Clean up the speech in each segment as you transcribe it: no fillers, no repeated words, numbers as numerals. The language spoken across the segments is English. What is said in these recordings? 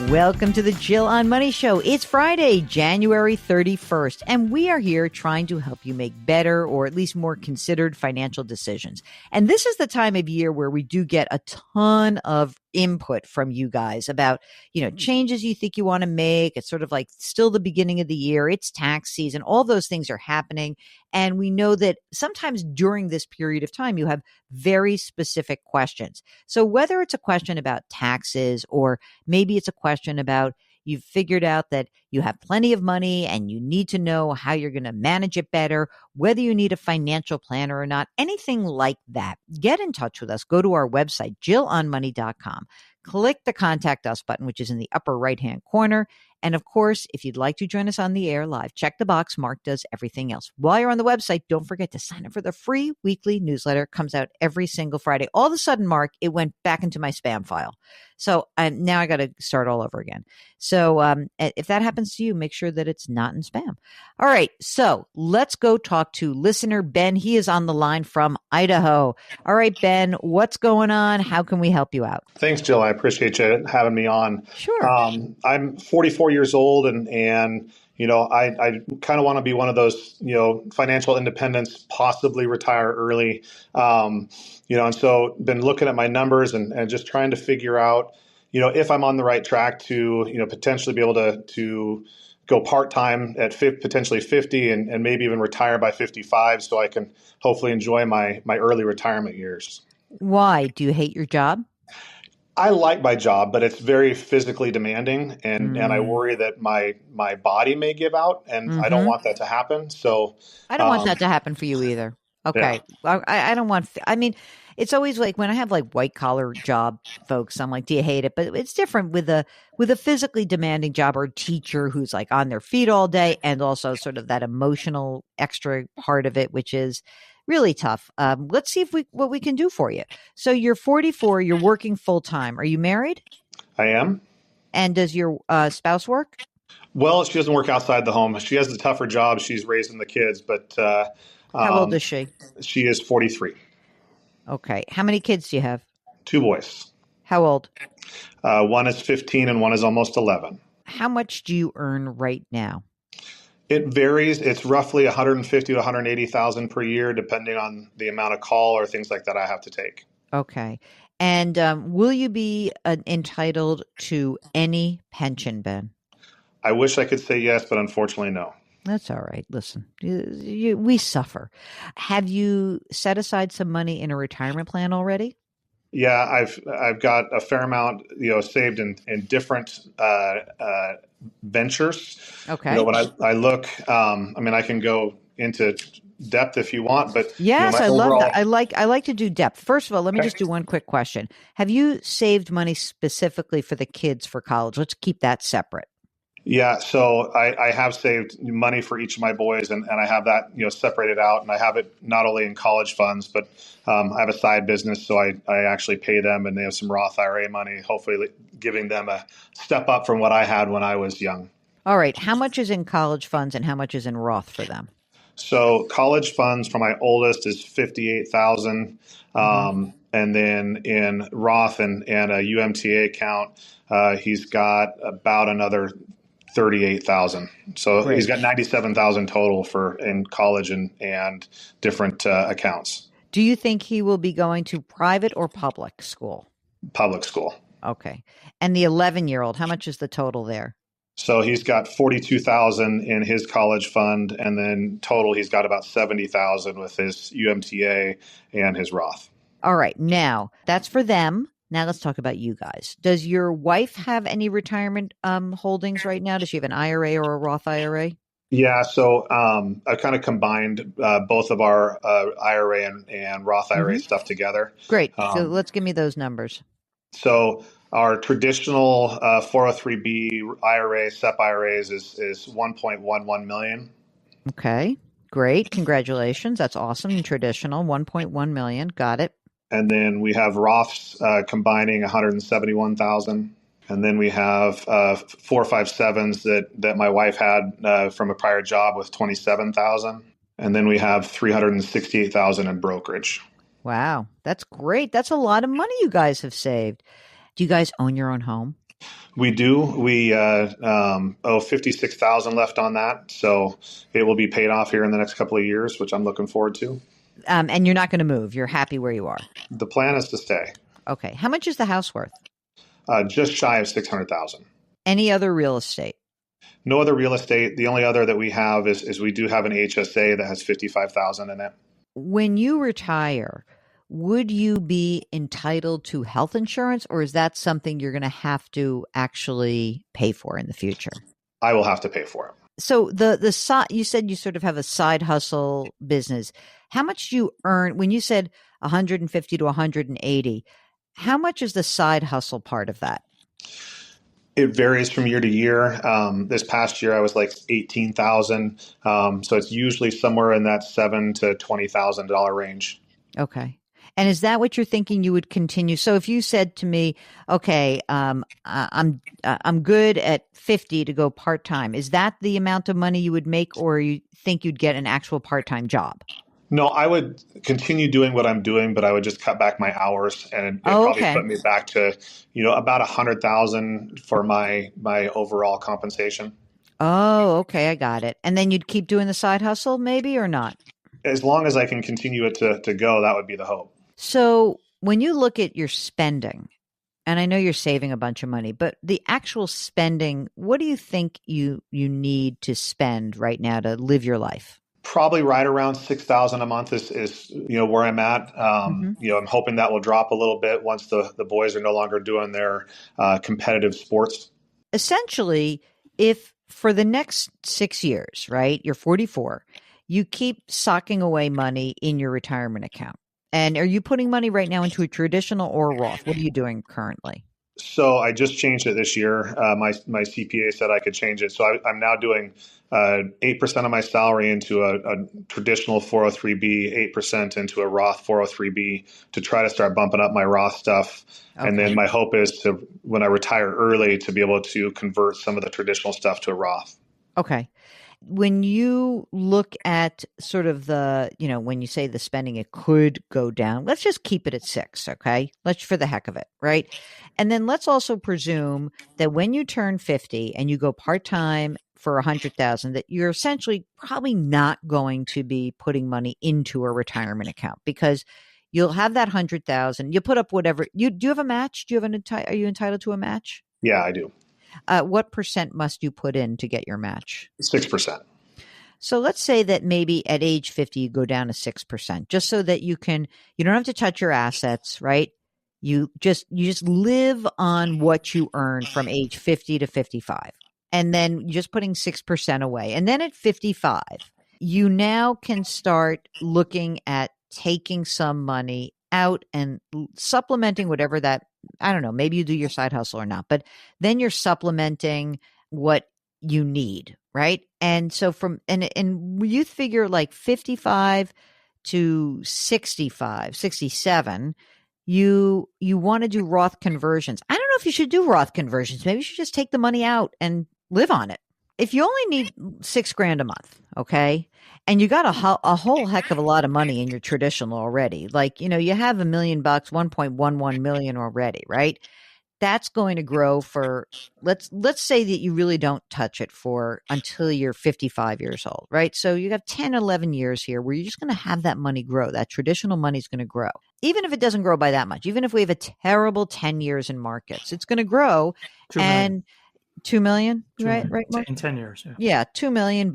Welcome to the Jill on Money Show. It's Friday, January 31st, and we are here trying to help you make better or at least more considered financial decisions. And this is the time of year where we do get a ton of input from you guys about, changes you think you want to make. It's sort of like still the beginning of the year. It's tax season. All those things are happening. And we know that sometimes during this period of time, you have very specific questions. So whether it's a question about taxes or maybe it's a question about you've figured out that you have plenty of money and you need to know how you're going to manage it better, whether you need a financial planner or not, anything like that, get in touch with us. Go to our website, jillonmoney.com. Click the Contact Us button, which is in the upper right-hand corner. And of course, if you'd like to join us on the air live, check the box. Mark does everything else. While you're on the website, don't forget to sign up for the free weekly newsletter. It comes out every single Friday. All of a sudden, Mark, it went back into my spam file. So now I got to start all over again. So if that happens to you, make sure that it's not in spam. All right. So let's go talk to listener Ben. He is on the line from Idaho. All right, Ben, what's going on? How can we help you out? Thanks, Jill. I appreciate you having me on. Sure. I'm 44 years old and I kind of want to be one of those, financial independents, possibly retire early. And so been looking at my numbers and just trying to figure out, if I'm on the right track to, potentially be able to go part-time at potentially 50 and maybe even retire by 55 so I can hopefully enjoy my early retirement years. Why? Do you hate your job? I like my job, but it's very physically demanding, and I worry that my body may give out, and I don't want that to happen. So I don't want that to happen for you either. Okay. Yeah. I don't want, it's always like when I have like white collar job folks, I'm like, do you hate it? But it's different with a physically demanding job or a teacher who's like on their feet all day and also sort of that emotional extra part of it, which is really tough. Let's see what we can do for you. So you're 44, you're working full time. Are you married? I am. And does your spouse work? Well, she doesn't work outside the home. She has a tougher job. She's raising the kids, but how old is she? She is 43. Okay. How many kids do you have? 2 boys. How old? One is 15 and one is almost 11. How much do you earn right now? It varies. It's roughly 150 to 180,000 per year, depending on the amount of call or things like that I have to take. Okay. And will you be entitled to any pension, Ben? I wish I could say yes, but unfortunately, no. That's all right. Listen, we suffer. Have you set aside some money in a retirement plan already? Yeah, I've got a fair amount, saved in different ventures. Okay. When I look, I can go into depth if you want, but yes, I love that. I like to do depth. First of all, let me just do one quick question. Have you saved money specifically for the kids for college? Let's keep that separate. Yeah, so I have saved money for each of my boys, and I have that separated out, and I have it not only in college funds, but I have a side business, so I actually pay them, and they have some Roth IRA money, hopefully giving them a step up from what I had when I was young. All right, how much is in college funds, and how much is in Roth for them? So college funds for my oldest is $58,000, and then in Roth and a UMTA account, he's got about another $38,000. So Great. He's got $97,000 total in college and different accounts. Do you think he will be going to private or public school? Public school. Okay. And the 11-year-old, how much is the total there? So he's got $42,000 in his college fund, and then total he's got about $70,000 with his UMTA and his Roth. All right. Now, that's for them. Now let's talk about you guys. Does your wife have any retirement holdings right now? Does she have an IRA or a Roth IRA? Yeah, so I kind of combined both of our IRA and Roth IRA stuff together. Great. So let's give me those numbers. So our traditional 403B IRA, SEP IRAs is 1.11 million. Okay, great. Congratulations. That's awesome. And traditional, 1.1 million. Got it. And then we have Roths combining 171,000. And then we have 457s that my wife had from a prior job with 27,000. And then we have 368,000 in brokerage. Wow, that's great. That's a lot of money you guys have saved. Do you guys own your own home? We do. We owe 56,000 left on that, so it will be paid off here in the next couple of years, which I'm looking forward to. And you're not going to move. You're happy where you are. The plan is to stay. Okay. How much is the house worth? Just shy of 600,000. Any other real estate? No other real estate. The only other that we have is we do have an HSA that has 55,000 in it. When you retire, would you be entitled to health insurance, or is that something you're going to have to actually pay for in the future? I will have to pay for it. So you said you sort of have a side hustle business. How much do you earn when you said 150 to 180? How much is the side hustle part of that? It varies from year to year. This past year, I was like 18,000. So it's usually somewhere in that $7,000 to $20,000 range. Okay. And is that what you're thinking you would continue? So if you said to me, okay, I'm good at 50 to go part-time, is that the amount of money you would make, or you think you'd get an actual part-time job? No, I would continue doing what I'm doing, but I would just cut back my hours, and it probably put me back to, about 100,000 for my overall compensation. Oh, okay. I got it. And then you'd keep doing the side hustle maybe, or not? As long as I can continue it to go, that would be the hope. So when you look at your spending, and I know you're saving a bunch of money, but the actual spending, what do you think you need to spend right now to live your life? Probably right around 6,000 a month is where I'm at. I'm hoping that will drop a little bit once the boys are no longer doing their competitive sports. Essentially, if for the next 6 years, right, you're 44, you keep socking away money in your retirement account. And are you putting money right now into a traditional or a Roth? What are you doing currently? So I just changed it this year. My CPA said I could change it. So I'm now doing 8% of my salary into a traditional 403B, 8% into a Roth 403B to try to start bumping up my Roth stuff. Okay. And then my hope is to, when I retire early, to be able to convert some of the traditional stuff to a Roth. Okay. When you look at sort of the, when you say the spending, it could go down. Let's just keep it at 6, okay? Let's for the heck of it, right? And then let's also presume that when you turn 50 and you go part-time for 100,000, that you're essentially probably not going to be putting money into a retirement account, because you'll have that 100,000. You put up whatever do you have a match? Are you entitled to a match? Yeah, I do. What percent must you put in to get your match? 6%. So let's say that maybe at age 50, you go down to 6%, just so that you don't have to touch your assets, right? You just live on what you earn from age 50 to 55. And then you're just putting 6% away. And then at 55, you now can start looking at taking some money out and supplementing whatever that, I don't know, maybe you do your side hustle or not, but then you're supplementing what you need, right? And so and you figure like 55 to 65, 67, you want to do Roth conversions. I don't know if you should do Roth conversions. Maybe you should just take the money out and live on it. If you only need $6,000 a month, okay, and you got a whole heck of a lot of money in your traditional already, like, you have $1 million, 1.11 million already, right? That's going to grow for, let's say that you really don't touch it for until you're 55 years old, right? So you have 10, 11 years here where you're just going to have that money grow. That traditional money is going to grow. Even if it doesn't grow by that much, even if we have a terrible 10 years in markets, it's going to grow. 2 million. 2 million, right? Mark? In 10 years. Yeah. Yeah. $2 million.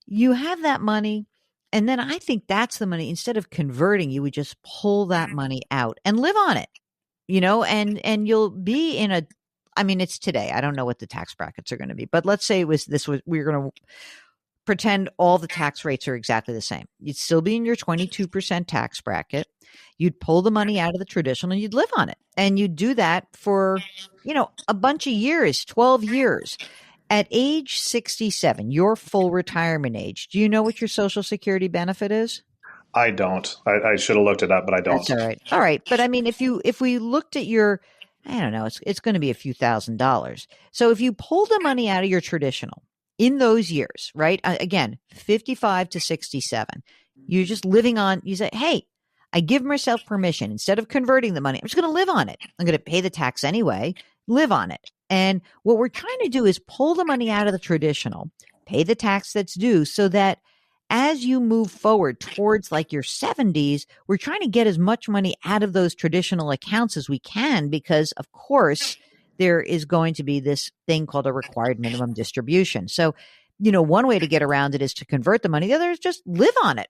You have that money. And then I think that's the money. Instead of converting, you would just pull that money out and live on it, and you'll be in it's today. I don't know what the tax brackets are going to be, but let's say we're going to pretend all the tax rates are exactly the same. You'd still be in your 22% tax bracket. You'd pull the money out of the traditional and you'd live on it. And you'd do that for, a bunch of years, 12 years. At age 67, your full retirement age, do you know what your Social Security benefit is? I don't. I should have looked it up, but I don't. That's all right. All right. But if we looked at your, I don't know, it's going to be a few $1,000s. So if you pull the money out of your traditional in those years, right? Again, 55 to 67, you're just living on, you say, hey, I give myself permission, instead of converting the money, I'm just going to live on it. I'm going to pay the tax anyway. live on it. And what we're trying to do is pull the money out of the traditional, pay the tax that's due so that as you move forward towards like your 70s, we're trying to get as much money out of those traditional accounts as we can, because of course there is going to be this thing called a required minimum distribution. So, one way to get around it is to convert the money. The other is just live on it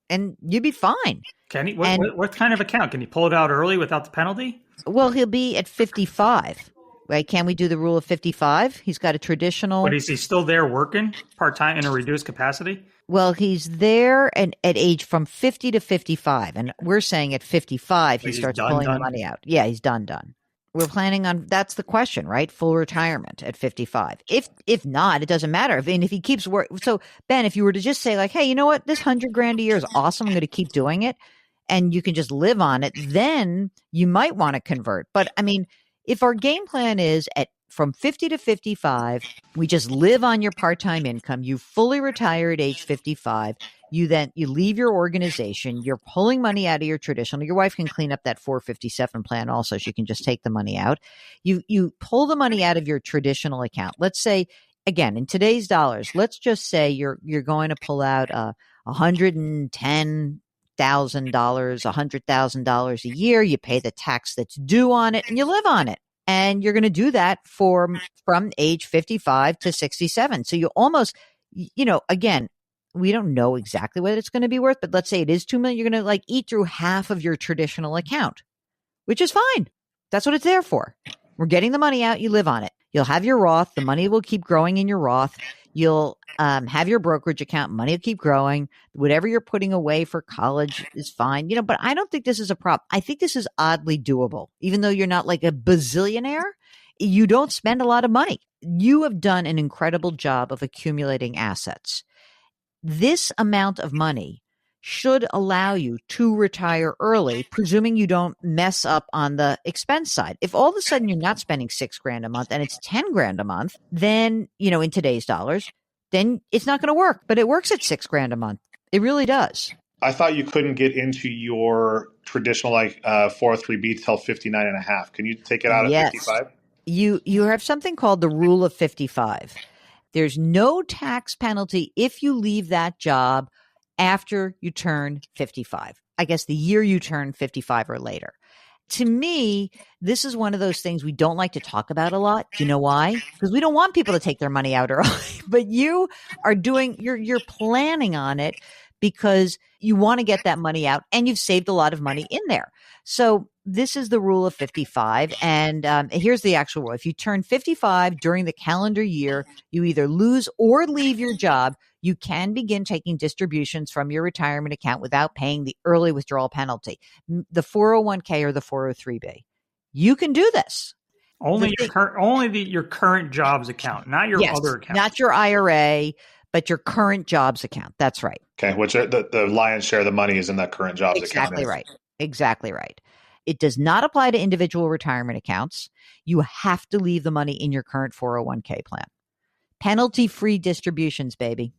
and you'd be fine. Can he, what kind of account? Can he pull it out early without the penalty? Well, he'll be at 55. Right? Can we do the rule of 55? He's got a traditional. But is he still there working part-time in a reduced capacity? Well, he's there at age from 50 to 55. And we're saying at 55, he starts pulling the money out. Yeah, he's done. We're planning on, that's the question, right? Full retirement at 55. If not, it doesn't matter. If he keeps working. So Ben, if you were to just say like, hey, you know what? This $100,000 a year is awesome. I'm going to keep doing it. And you can just live on it. Then you might want to convert. But I mean, if our game plan is from 50 to 55, we just live on your part-time income, you fully retire at age 55, you leave your organization, you're pulling money out of your traditional, your wife can clean up that 457 plan also, she can just take the money out. You pull the money out of your traditional account. Let's say, again, in today's dollars, let's just say you're going to pull out $110,000, $100,000 a year. You pay the tax that's due on it and you live on it. And you're going to do that from age 55 to 67. So you almost, again, we don't know exactly what it's going to be worth, but let's say it is $2 million. You're going to like eat through half of your traditional account, which is fine. That's what it's there for. We're getting the money out. You live on it. You'll have your Roth. The money will keep growing in your Roth. You'll have your brokerage account. Money will keep growing. Whatever you're putting away for college is fine. But I don't think this is a problem. I think this is oddly doable. Even though you're not like a bazillionaire, you don't spend a lot of money. You have done an incredible job of accumulating assets. This amount of money should allow you to retire early, presuming you don't mess up on the expense side. If all of a sudden you're not spending $6,000 a month and it's $10,000 a month, then, in today's dollars, then it's not going to work. But it works at $6,000 a month. It really does. I thought you couldn't get into your traditional 403B till 59 and a half. Can you take it out at 55? You have something called the rule of 55. There's no tax penalty if you leave that job after you turn 55. I guess the year you turn 55 or later. To me, this is one of those things we don't like to talk about a lot. Do you know why? Because we don't want people to take their money out early. But you are you're planning on it because you want to get that money out and you've saved a lot of money in there. So this is the rule of 55. And here's the actual rule. If you turn 55 during the calendar year, you either lose or leave your job. You can begin taking distributions from your retirement account without paying the early withdrawal penalty, the 401k or the 403b. You can do this. Only your current jobs account, not your other account. Not your IRA, but your current jobs account. That's right. Okay, which the lion's share of the money is in that current jobs account. Exactly right. It does not apply to individual retirement accounts. You have to leave the money in your current 401k plan. Penalty-free distributions, baby.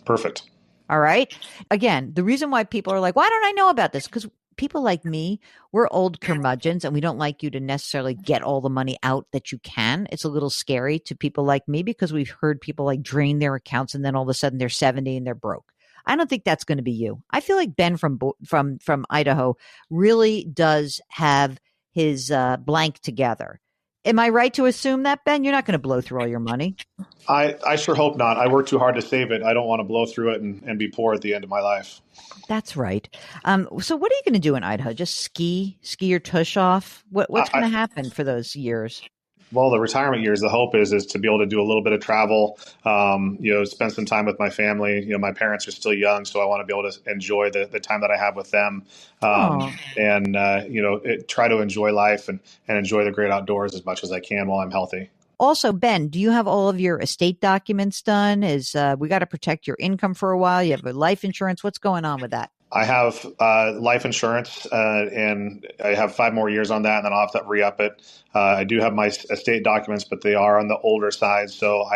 Perfect. All right. Again, the reason why people are like, why don't I know about this? Because people like me, we're old curmudgeons and we don't like you to necessarily get all the money out that you can. It's a little scary to people like me because we've heard people like drain their accounts and then all of a sudden they're 70 and they're broke. I don't think that's going to be you. I feel like Ben from Idaho really does have his blank together. Am I right to assume that, Ben? You're not going to blow through all your money. I sure hope not. I work too hard to save it. I don't want to blow through it and be poor at the end of my life. That's right. So what are you going to do in Idaho? Just ski your tush off? What's going to happen for those years? Well, the retirement years, the hope is to be able to do a little bit of travel, spend some time with my family. My parents are still young, so I want to be able to enjoy the time that I have with them, and try to enjoy life and enjoy the great outdoors as much as I can while I'm healthy. Also, Ben, do you have all of your estate documents done? We got to protect your income for a while. You have life insurance. What's going on with that? I have life insurance, and I have 5 more years on that, and then I'll have to re-up it. I do have my estate documents, but they are on the older side. So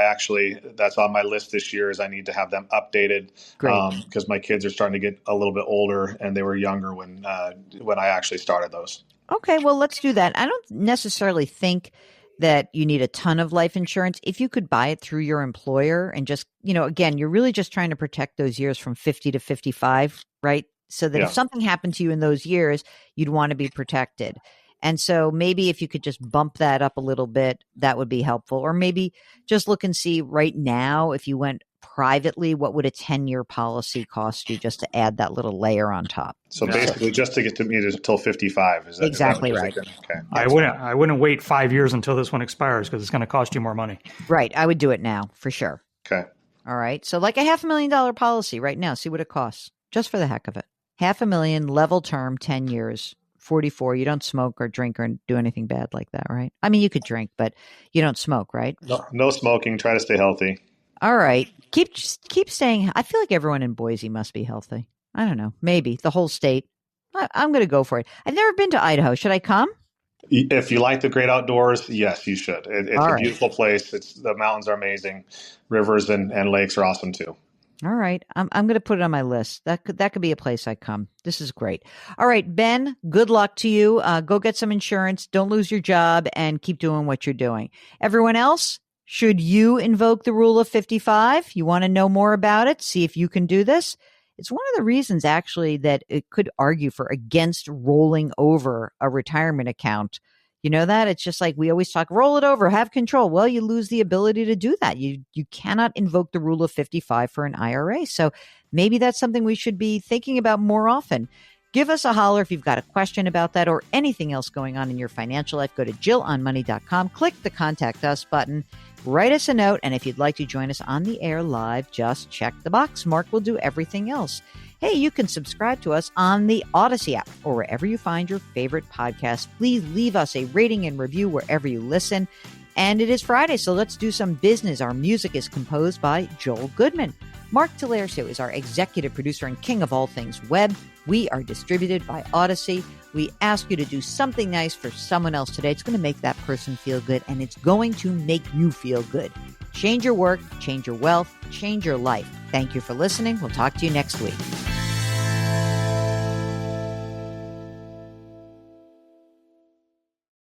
that's on my list this year is I need to have them updated because my kids are starting to get a little bit older, and they were younger when I actually started those. Okay, well, let's do that. I don't necessarily think that you need a ton of life insurance, if you could buy it through your employer and just, again, you're really just trying to protect those years from 50 to 55, right? So that if something happened to you in those years, you'd want to be protected. And so maybe if you could just bump that up a little bit, that would be helpful. Or maybe just look and see right now, if you went privately, what would a 10-year policy cost you just to add that little layer on top? So basically just to get to me until 55. Is that exactly right? Okay. I wouldn't wait 5 years until this one expires because it's going to cost you more money. Right. I would do it now for sure. Okay. All right. So like a $500,000 policy right now, see what it costs just for the heck of it. $500,000 level term, 10 years. 44, you don't smoke or drink or do anything bad like that, right? I mean, you could drink, but you don't smoke, right? No smoking. Try to stay healthy. All right. Keep staying. I feel like everyone in Boise must be healthy. I don't know. Maybe the whole state. I'm going to go for it. I've never been to Idaho. Should I come? If you like the great outdoors, yes, you should. It's a beautiful place. The mountains are amazing. Rivers and lakes are awesome too. All right. I'm going to put it on my list. That could be a place I come. This is great. All right, Ben, good luck to you. Go get some insurance. Don't lose your job and keep doing what you're doing. Everyone else, should you invoke the rule of 55? You want to know more about it? See if you can do this. It's one of the reasons actually that it could argue for against rolling over a retirement account. You know that? It's just like we always talk, roll it over, have control. Well, you lose the ability to do that. You cannot invoke the rule of 55 for an IRA. So maybe that's something we should be thinking about more often. Give us a holler if you've got a question about that or anything else going on in your financial life. Go to JillOnMoney.com, click the Contact Us button, write us a note, and if you'd like to join us on the air live, just check the box. Mark will do everything else. Hey, you can subscribe to us on the Odyssey app or wherever you find your favorite podcast. Please leave us a rating and review wherever you listen. And it is Friday, so let's do some business. Our music is composed by Joel Goodman. Mark Talercio is our executive producer and king of all things web. We are distributed by Odyssey. We ask you to do something nice for someone else today. It's going to make that person feel good, and it's going to make you feel good. Change your work, change your wealth, change your life. Thank you for listening. We'll talk to you next week.